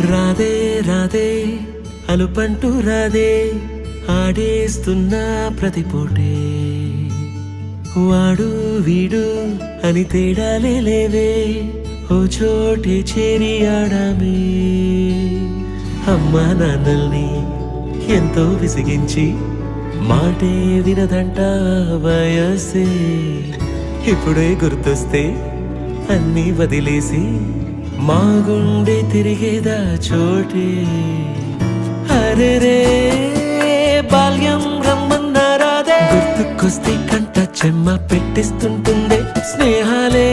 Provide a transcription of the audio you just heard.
రాదే రాదే అలుపంటూ రాదే ఆడేస్తున్నా ప్రతి పూటే వాడు వీడు అని తేడాలే లేవే ఓ చోటే చేరి ఆడామే అమ్మా నాన్నల్ని ఎంతో విసిగించి మాటే వినదంట వయసే ఇప్పుడే గుర్తొస్తే అన్నీ వదిలేసి మా గుండె తిరిగేదా చోటే అరే రే బాల్యం రమ్మన్నారాదే గుర్తుకొస్తే కంట చెమ్మ పెట్టిస్తుంటుందే స్నేహాలే